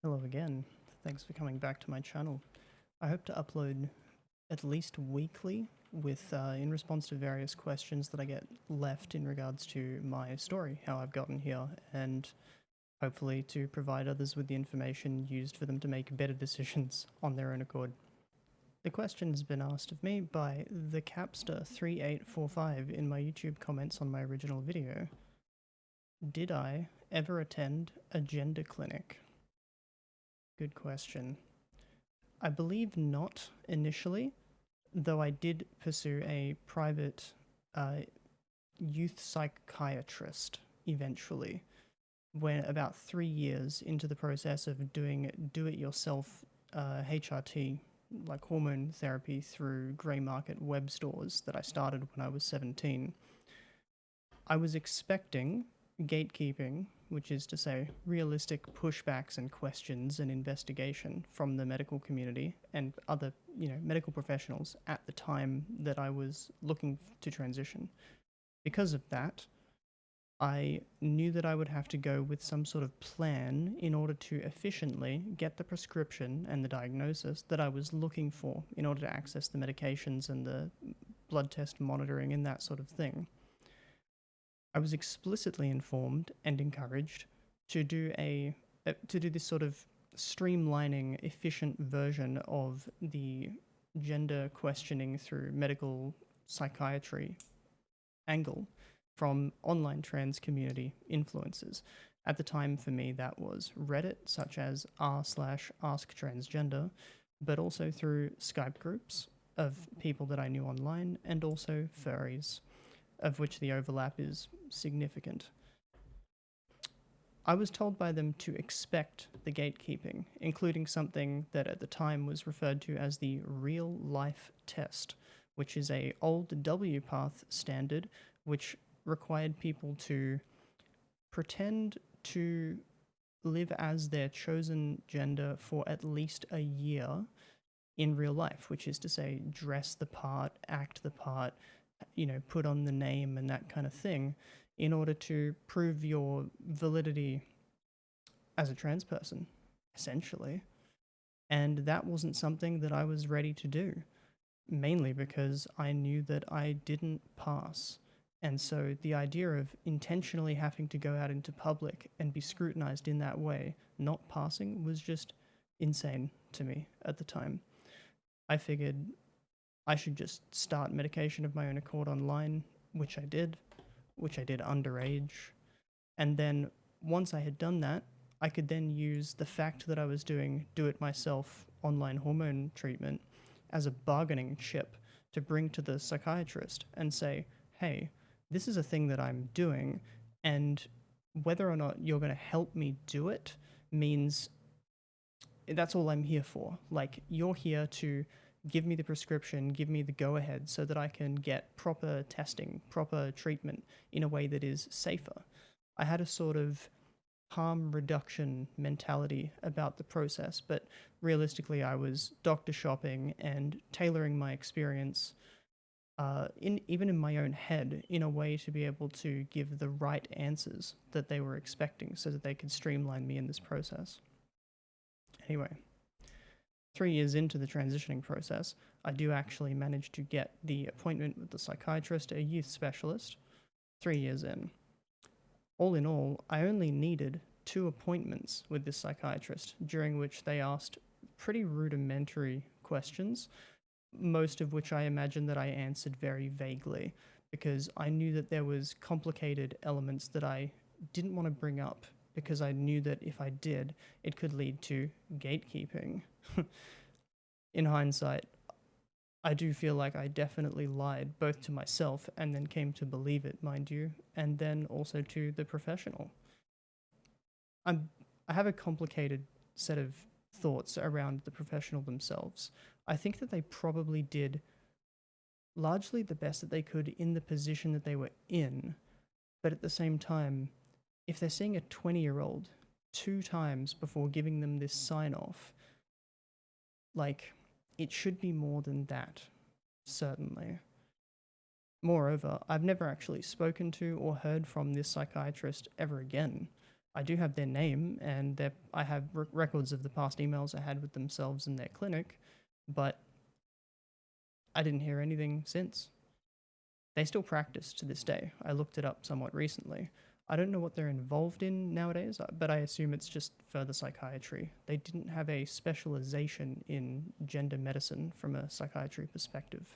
Hello again. Thanks for coming back to my channel. I hope to upload at least weekly with in response to various questions that I get left in regards to my story, how I've gotten here, and hopefully to provide others with the information used for them to make better decisions on their own accord. The question has been asked of me by the Capster3845 in my YouTube comments on my original video. Did I ever attend a gender clinic? Good question. I believe not initially, though I did pursue a private youth psychiatrist eventually, when about 3 years into the process of doing do-it-yourself HRT, like hormone therapy through grey market web stores that I started when I was 17. I was expecting gatekeeping, which is to say realistic pushbacks and questions and investigation from the medical community and other, medical professionals at the time that I was looking to transition. Because of that, I knew that I would have to go with some sort of plan in order to efficiently get the prescription and the diagnosis that I was looking for in order to access the medications and the blood test monitoring and that sort of thing. I was explicitly informed and encouraged to do this sort of streamlining, efficient version of the gender questioning through medical psychiatry angle from online trans community influencers. At the time, for me, that was Reddit, such as r/asktransgender, but also through Skype groups of people that I knew online, and also furries, of which the overlap is significant. I was told by them to expect the gatekeeping, including something that at the time was referred to as the real life test, which is a old WPATH standard which required people to pretend to live as their chosen gender for at least a year in real life, which is to say dress the part, act the part, put on the name and that kind of thing in order to prove your validity as a trans person, essentially. And that wasn't something that I was ready to do, mainly because I knew that I didn't pass. And so the idea of intentionally having to go out into public and be scrutinized in that way, not passing, was just insane to me at the time. I figured I should just start medication of my own accord online, which I did underage. And then once I had done that, I could then use the fact that I was doing do-it-myself online hormone treatment as a bargaining chip to bring to the psychiatrist and say, hey, this is a thing that I'm doing, and whether or not you're going to help me do it means that's all I'm here for. Like, you're here to give me the prescription, give me the go-ahead so that I can get proper testing, proper treatment in a way that is safer. I had a sort of harm reduction mentality about the process, but realistically I was doctor shopping and tailoring my experience even in my own head in a way to be able to give the right answers that they were expecting so that they could streamline me in this process. Anyway, 3 years into the transitioning process, I do actually manage to get the appointment with the psychiatrist, a youth specialist, 3 years in. All in all, I only needed 2 appointments with this psychiatrist, during which they asked pretty rudimentary questions, most of which I imagine that I answered very vaguely, because I knew that there was complicated elements that I didn't want to bring up, because I knew that if I did, it could lead to gatekeeping. In hindsight, I do feel like I definitely lied, both to myself and then came to believe it, mind you, and then also to the professional. I have a complicated set of thoughts around the professional themselves. I think that they probably did largely the best that they could in the position that they were in, but at the same time, if they're seeing a 20-year-old 2 times before giving them this sign-off, like, it should be more than that, certainly. Moreover, I've never actually spoken to or heard from this psychiatrist ever again. I do have their name, and I have records of the past emails I had with themselves in their clinic, but I didn't hear anything since. They still practice to this day. I looked it up somewhat recently. I don't know what they're involved in nowadays, but I assume it's just further psychiatry. They didn't have a specialization in gender medicine from a psychiatry perspective.